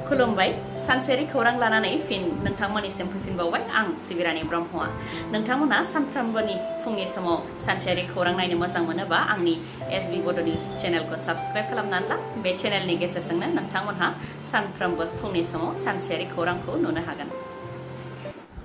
खुलुमबाय सानसेयारि खौरां लानानै फिन नोंथांमोननिसिम फैफिनबावबाय आं सिबिरानि ब्रह्मआ नोंथांमोना सानफ्रोमबोनि फुंनि समाव सानसेयारि खौरां नायनो मोजां मोनोबा आंनि एसबी बड' निउज चेनेलखौ साबस्क्राइब खालामनानै ला बे चेनेलनि गेजेरजोंनो नोंथांमोनहा सानफ्रोमबो फुंनि समाव सानसेयारि खौरांखौ नुनो हागोन।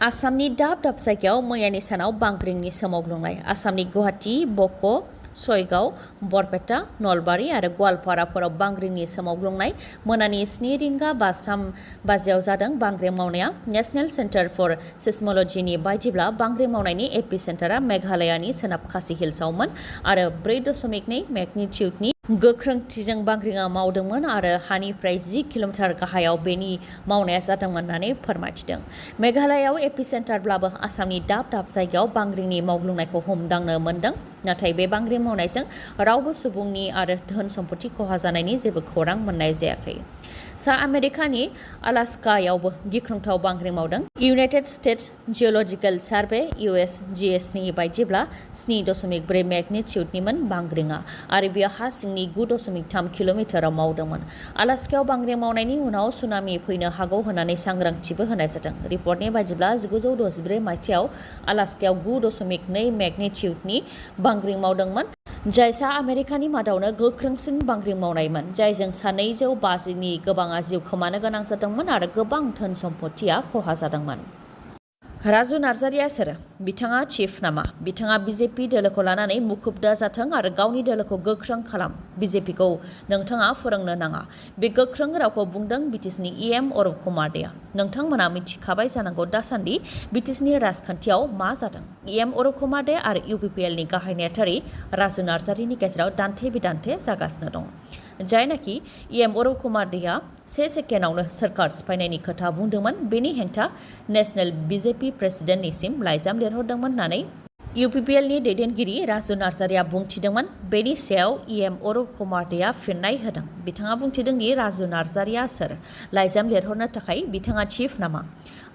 आसामनि दाब दाब जायगायाव मैयानि सानाव बांग्रिंनि सोमावग्लुंनाय आसामनि गुवाहाटी बक' सयगाव बरपेटा नलबारि आरो गवालपाराफोराव बांग्रिंनि सोमावग्लुंनाय मोनानि 7:53 बाजियाव जादों। बांग्रिं मावनाया नेशनेल सेन्टार फर सिस्मोलजिनि बायदिब्ला बांग्रिं मावनायनि एपिसेन्टारा मेघालयानि सोनाब खासि हिल्सआवमोन आरो 4.2 मेगनिटिउडनि गोख्रोंथिजों बांग्रिंआ मावदोंमोन आरो हानिफ्राय 10 किल'मिटार गाहायाव बेनि मावनाया जादोंमोन होननानै फोरमायथिदों। मेघालयाव एपिसेन्टारब्लाबो आसामनि दाब दाब जायगायाव बांग्रिंनि मावग्लुंनायखौ हमदांनो मोन्दों। नाथाय बे बांग्रिं मावनायजों रावबो सुबुंनि आरो धोन सम्पथि खहा जानायनि जेबो खौरां मोननाय जायाखै। सा आमेरिकानि अलास्कायावबो गिख्रंथाव बांग्रिं मावदों। इउनाइटेड स्टेट्स जिअलजिकेल सार्भे USGSनि बायदिब्ला 7.4 मेगनिटिउडनिमोन बांग्रिंआ आरो बेयो हा सिंनि 9.3 किल'मिटाराव मावदोंमोन। अलास्कायाव बांग्रिं मावनायनि उनाव सुनामि फैनो हागौ होननानै सांग्रांथिबो होनाय जादों। रिपर्टनि बायदिब्ला 1964 मायथाइयाव अलास्कायाव 9.2 मेगनिटिउडनि बांग्रिं मावदोंमोन, जाय सा आमेरिकानि मादावनो गोख्रोंसिन बांग्रिं मावनायमोन, जायजों 250नि गोबाङा जिउ खोमानो गोनां जादोंमोन आरो गोबां धोन सम्पथिया खहा जादोंमोन। राजु नार्जारिया सोर? बिथाङा चिफ नामा? बिथाङा BJP दोलोखौ लानानै मुखुब दाजाथों आरो गावनि दोलोखौ गोख्रों खालाम। BJPखौ नोंथाङा फोरोंनो नाङा। बे गोख्रों रावखौ बुंदों BTCनि EM अरुप कुमार देआ। नोंथांमोना मिथिखाबाय जानांगौ दासान्दि BTCनि राजखान्थियाव मा जादों। EM अरुप कुमार दे आरो UPPLनि गाहाय नेहाथारि राजु नार्जारिनि गेजेराव दान्थे बिदान्थे जागासिनो दं। जायनाखि EM अरुप कुमार देआ 1 सेकेन्डआवनो सोरखार सिफायनायनि खोथा बुंदोंमोन, बेनि हेंथा नेशनेल BJP प्रेसिडेन्टनिसिम लाइजाम लिरहरदोंमोन होननानै UPPLनि दैदेनगिरि राजु नार्जारिया बुंथिदोंमोन। बेनि सायाव EM अरुप कुमार देआ फिननाय होदों। बिथाङा बुंथिदों दि राजु नार्जारिया सोर? लाइजाम लिरहरनो थाखाय बिथाङा चिफ नामा?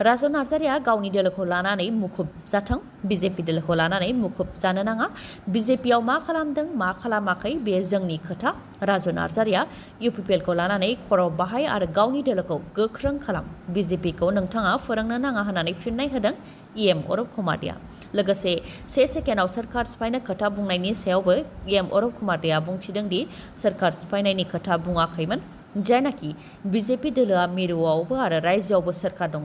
राजु नार्जारिया गावनि दोलोखौ लानानै मुखुब जाथों। BJP दोलोखौ लानानै मुखुब जानो नाङा। BJPआव मा खालामदों मा खालामाखै बे जोंनि खोथा। राजु नार्जारिया UPPLखौ लानानै खर' बाहाय आरो गावनि दोलोखौ गोख्रों खालाम। BJPखौ नोंथाङा फोरोंनो नाङा होननानै फिननाय होदों EM अरुप कुमार देआ। लोगोसे 1 सेकेन्डआव सोरखार सिफायनो खोथा बुंनायनि सायावबो EM अरुप कुमार देआ बुंथिदों दि सोरखार सिफायनायनि खोथा बुङाखैमोन। जायनाखि BJP दोलोआ मिरुआवबो आरो रायजोआवबो सोरखार दङ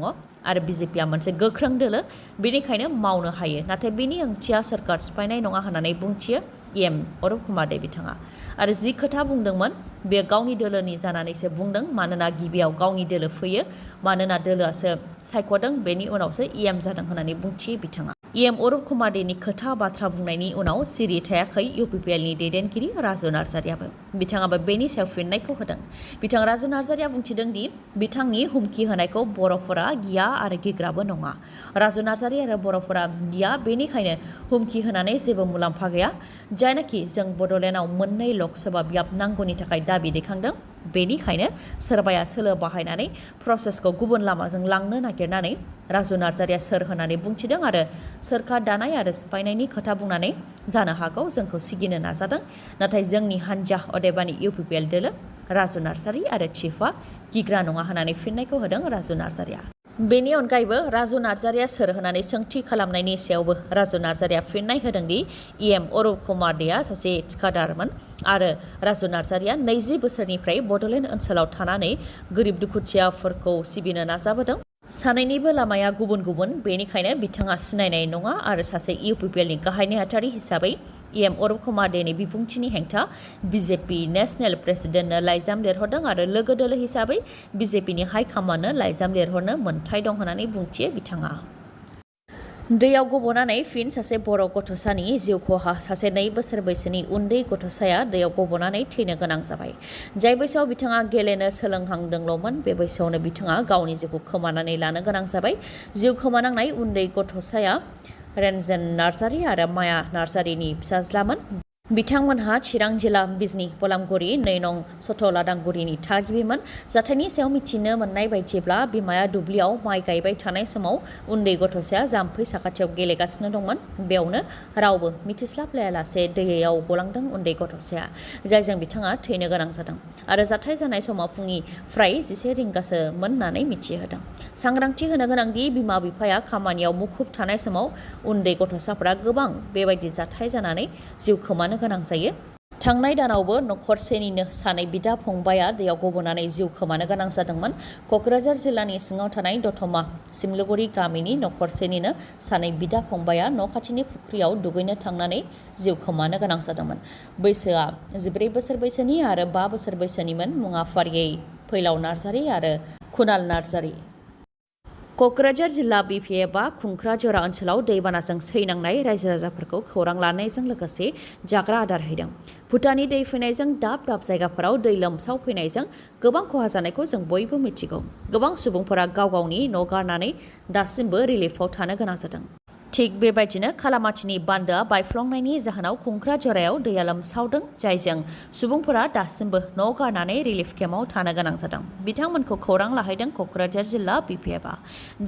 आरो BJPआ मोनसे गोख्रों दोलो, बेनिखायनो मावनो हायो। नाथाय बेनि ओंथिया सोरखार सिफायनाय नङा होननानै बुंथियो EM अरुप कुमार दे बिथाङा। आरो जि खोथा बुंदोंमोन बे गावनि दोलोनि जानानैसो बुंदों, मानोना गिबियाव गावनि दोलो फैयो, मानोना दोलोआसो सायख'दों, बेनि उनावसो EM जादों होननानै बुंथियो बिथाङा। EM अरुप कुमार देनि खोथा बाथ्रा बुंनायनि उनाव सिरि थायाखै UPPLनि दैदेनगिरि राजु नार्जारियाबो। बिथाङाबो बेनि सायाव फिननायखौ होदों। बिथां राजु नार्जारिया बुंथिदों दि बिथांनि हुमखि होनायखौ बर'फोरा गिया आरो गिग्राबो नङा। राजु नार्जारि आरो बर'फोरा गिया, बेनिखायनो हुमखि होनानै जेबो मुलाम्फा गैया। जायनाखि जों बड'लेण्डआव 2 लकसभा बियाब नांगौनि थाखाय दाबि दैखांदों, बेनिखायनो सोरबाया सोलो बाहायनानै प्रसेसखौ गुबुन लामाजों लांनो नागिरनानै राजु नार्जारिया सोर होननानै बुंथिदों आरो सोरखार दानाय आरो सिफायनायनि खोथा बुंनानै जानो हागौ जोंखौ सिगिनो नाजादों। नाथाय जोंनि हान्जा अदेबानि UPPL दोलो, राजु नार्जारि आरो चिफआ गिग्रा नङा होननानै फिननायखौ होदों राजु नार्जारिया। बेनि अनगायैबो राजु नार्जारिया सोर होननानै सोंथि खालामनायनि सायावबो राजु नार्जारिया फिननाय होदों दि EM अरुप कुमार देआ सासे थिखादारमोन आरो राजु नार्जारिया 20 बोसोरनिफ्राय बड'लेण्ड ओनसोलाव थानानै गोरिब दुखुथियाफोरखौ सिबिनो नाजाबोदों। सानैनिबो लामाया गुबुन गुबुन, बेनिखायनो बिथाङा सिनायनाय नङा आरो सासे UPPLनि गाहाय नेहाथारि हिसाबै EM अरुप कुमार देनि बिबुंथिनि हेंथा BJP नेशनेल प्रेसिडेन्टनो लाइजाम लिरहरदों आरो लोगो दोलो हिसाबै BJPनि हाइकमान्डनो लाइजाम लिरहरनो मोन्थाय दं होननानै बुंथियो बिथाङा। दैयाव गब'नानै फिन सासे बर' गथ'सानि जिउ खहा। सासे 2 बोसोर बैसोनि उन्दै गथ'साया दैयाव गब'नानै थैनो गोनां जाबाय। जाय बैसोआव बिथाङा गेलेनो सोलोंहांदोंल'मोन, बे बैसोआवनो बिथाङा गावनि जिउखौ खोमानानै लानो गोनां जाबाय। जिउ खोमानांनाय उन्दै गथ'साया रेनजेन नार्जारि आरो माया नार्जारिनि फिसाज्लामोन। बिथांमोनहा चिरां जिल्ला बिजनी बलामगुरि 2 नं सथलादांगुरिनि थागिबिमोन। जाथायनि सायाव मिथिनो मोननाय बायदिब्ला बिमाया दुब्लियाव माइ गायबाय थानाय समाव उन्दै गथ'साया जाम्फै साखाथियाव गेलेगासिनो दंमोन। बेयावनो रावबो मिथिस्लाबलायालासे दैयाव गलांदों उन्दै गथ'साया, जायजों बिथाङा थैनो गोनां जादों आरो जाथाय जानाय समाव फुंनि फ्राय 11 रिंगासोमोन होननानै मिथिहोदों। सांग्रांथि होनो गोनांदि बिमा बिफाया खामानियाव मुखुब थानाय समाव उन्दै गथ'साफोरा गोबां बेबायदि जाथाय जानानै जिउ खोमानो गोनां जायो। थांनाय दानावबो नखरसेनिनो सानै बिदा फंबाया दैयाव गबनानै जिउ खोमानो गोनां जादोंमोन। क'क्राझार जिल्लानि सिङाव थानाय दतमा सिमलुगुरि गामिनि नखरसेनिनो सानै बिदा फंबाया न' खाथिनि फुख्रियाव दुगैनो थांनानै जिउ खोमानो गोनां जादोंमोन। बैसोआ 14 बोसोर बैसोनि आरो 5 बोसोर बैसोनिमोन। मुङा फारियै फैलाव नार्जारि आरो कुणाल नार्जारि। क'क्राझार जिल्ला BPF खुंख्राजरा ओनसोलाव दैबानाजों सैनांनाय रायजो राजाफोरखौ खौरां लानायजों लोगोसे जाग्रा आदार हैदों। भुटाननि दै फैनायजों दाब दाब जायगाफोराव दै लोमसाव फैनायजों गोबां खहा जानायखौ जों बयबो मिथिगौ। गोबां सुबुंफोरा गाव गावनि न' गारनानै दासिमबो रिलिफआव थानो गोनां जादों। थिग बेबायदिनो खालामाथिनि बान्दोआ बायफ्लंनायनि जाहोनाव खुंख्राजरायाव दैया लोमसावदों, जायजों सुबुंफोरा दासिमबो न' गारनानै रिलिफ केम्पआव थानो गोनां जादों। बिथांमोनखौ खौरां लाहैदों क'क्राझार जिल्ला BPF,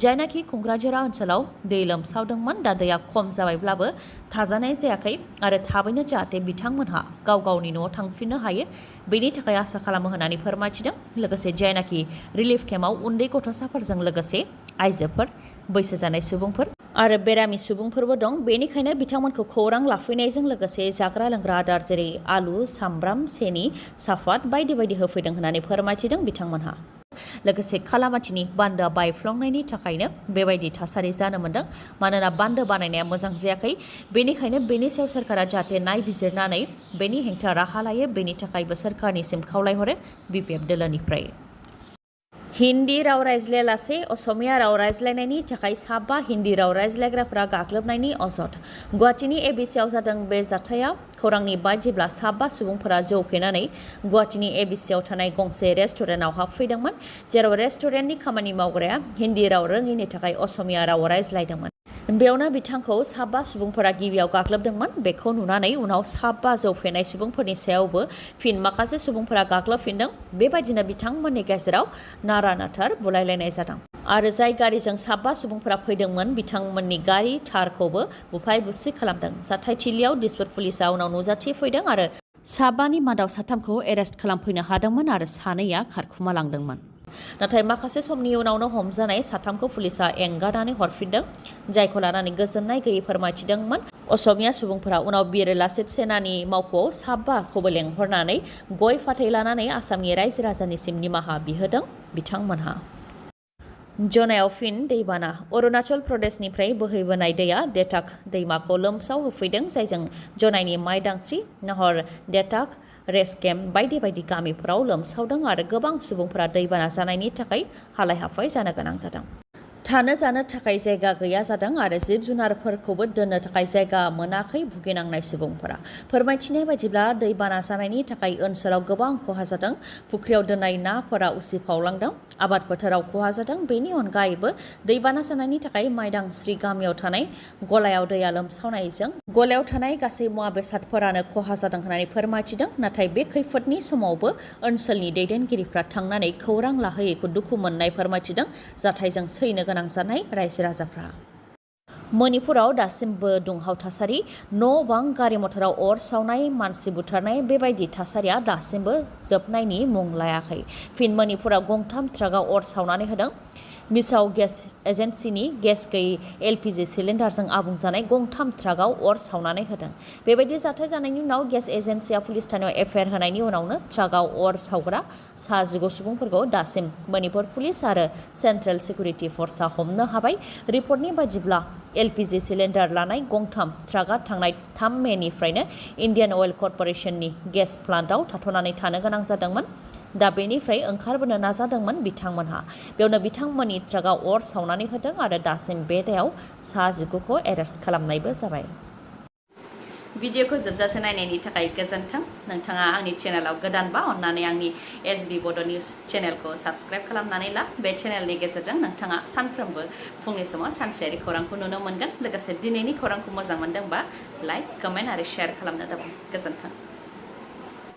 जायनाखि खुंख्राजरा ओनसोलाव दै लोमसावदोंमोन। दा दैया खम जाबायब्लाबो थाजानाय जायाखै आरो थाबैनो जाहाथे बिथांमोनहा गाव गावनि न'आव थांफिननो हायो बेनि थाखाय आसा खालामो होननानै फोरमायथिदों। लोगोसे जायनाखि रिलिफ केम्पआव उन्दै गथ'साफोरजों लोगोसे आइजोफोर, बैसो जानाय सुबुंफोर आरो बेरामि सुबुंफोरबो दं। बेनिखायनो बिथांमोनखौ खौरां लाफैनायजों लोगोसे जाग्रा लोंग्रा आदार जेरै आलु, सामब्राम, सेनि, साफात बायदि बायदि होफैदों होननानै फोरमायथिदों बिथांमोनहा। लोगोसे खालामाथिनि बान्दोआ बायफ्लंनायनि थाखायनो बेबायदि थासारि जानो मोन्दों। मानोना बान्दो बानायनाया मोजां जायाखै, बेनिखायनो बेनि सायाव सोरखारा जाहाथे नायबिजिरनानै बेनि हेंथा राहा लायो बेनि थाखायबो सोरखारनिसिम खावलायहरो BPF दोलोनिफ्राय। हिन्दी राव रायज्लायालासे असमिया राव रायज्लायनायनि थाखाय 7 हिन्दी राव रायज्लायग्राफोरा गाग्लोबनायनि अजद। गुवाहाटीनि एबिसिआव जादों बे जाथाया। खौरांनि बायदिब्ला 7 सुबुंफोरा जौ फेनानै गुवाहाटीनि एबिसिआव थानाय गंसे रेस्टुरेन्टआव हाबफैदोंमोन, जेराव रेस्टुरेन्टनि खामानि मावग्राया हिन्दी राव रोङिनि थाखाय असमिया राव रायज्लायदोंमोन। बेयावनो बिथांखौ 7 सुबुंफोरा गिबियाव गाग्लोबदोंमोन। बेखौ नुनानै उनाव 7 जौ फेनाय सुबुंफोरनि सायावबो फिन माखासे सुबुंफोरा गाग्लोबफिनदों। बेबायदिनो बिथांमोननि गेजेराव नारा नाथार बुलायलायनाय जादों आरो जाय गारिजों 7 सुबुंफोरा फैदोंमोन बिथांमोननि गारि थारखौबो बुफाय बुसि खालामदों। जाथायथिलियाव दिसपुर पुलिसआ उनाव नुजाथिफैदों आरो 7 मादाव 3खौ एरेस्ट खालामफैनो हादोंमोन आरो 2आ खारखुमालांदोंमोन। नाथाय माखासे समनि उनावनो हमजानाय 3खौ पुलिसआ एंगारनानै हरफिनदों, जायखौ लानानै गोजोननाय गैयै फोरमायथिदोंमोन असमिया सुबुंफोरा। उनाव बिर लासित सेनानि मावख'आव 7खौबो लेंहरनानै गय फाथै लानानै आसामनि रायजो राजानिसिम निमाहा बिहोदों बिथांमोनहा। जनायाव फिन दैबाना। अरुणाचल प्रदेशनिफ्राय बोहैबोनाय दैया देटाक दैमाखौ लोमसाव होफैदों, जायजों जनायनि माइदांस्रि, नाहर, देटाक, रेसकेम बायदि बायदि गामिफोराव लोमसावदों आरो गोबां सुबुंफोरा दैबाना जानायनि थाखाय हालाय हाफाय जानो गोनां जादों। थानो जानो थाखाय जायगा गैया जादों आरो जिब जुनारफोरखौबो दोननो थाखाय जायगा मोनाखै भुगिनांनाय सुबुंफोरा। फोरमायथिनाय बायदिब्ला दैबाना जानायनि थाखाय ओनसोलाव गोबां खहा जादों। फुख्रियाव दोननाय नाफोरा उसिफावलांदों, आबाद फोथाराव खहा जादों। बेनि अनगायैबो दैबाना जानायनि थाखाय माइदांस्रि गामियाव थानाय गलायाव दैया लोमसावनायजों गलायाव थानाय गासै मुवा बेसादफोरानो खहा जादों होननानै फोरमायथिदों। नाथाय बे खैफोदनि समावबो ओनसोलनि दैदेनगिरिफ्रा थांनानै खौरां लाहैयैखौ दुखु मोननाय फोरमायथिदों जाथायजों सैनो गोनां जानाय रायजो राजाफ्रा। मणिपुराव दासिमबो दुंहाव थासारि। न' बां, गारि मथराव अर सावनाय, मानसि बुथारनाय बेबायदि थासारिया दासिमबो जोबनायनि मुं लायाखै। फिन मणिपुराव गंथाम ट्राकआव अर सावनानै होदों। मिसाव गेस एजेन्सिनि गेस गैयै LPG सिलिन्डारजों आबुं जानाय गंथाम ट्राकआव अर सावनानै होदों। बेबायदि जाथाय जानायनि उनाव गेस एजेन्सिया पुलिस थानायाव FIR होनायनि उनावनो ट्राकआव अर सावग्रा 19 सुबुंफोरखौ दासिम मणिपुर पुलिस आरो सेन्ट्रेल सिकिउरिटि फर्सआ हमनो हाबाय। रिपर्टनि बायदिब्ला LPG सिलिन्डार लानाय गंथाम ट्राकआ थांनाय 3 मेनिफ्रायनो इन्डियान अइल कर्परेसननि गेस प्लान्टआव थाथ'नानै थानो गोनां जादोंमोन। दा बेनिफ्राय ओंखारबोनो नाजादोंमोन बिथांमोनहा। बेयावनो बिथांमोननि ट्राकआव अर सावनानै होदों आरो दासिम बे दायाव 19खौ एरेस्ट खालामनायबो जाबाय। भिडिअखौ जोबजासे नायनायनि थाखाय गोजोन्थों नोंथाङा आंनि चेनेलाव गोदानबा अन्नानै आंनि SB बड' निउस चेनेलखौ साबस्क्राइब खालामनानै ला बे चेनेलनि गेजेरजों नोंथाङा सानफ्रोमबो फुंनि समाव सानसेयारि खौरांखौ नुनो मोनगोन लोगोसे दिनैनि खौरांखौ मोजां मोनदोंबा लाइक कमेन्ट आरो शेयार खालामनो दाबाव गोजोन्थों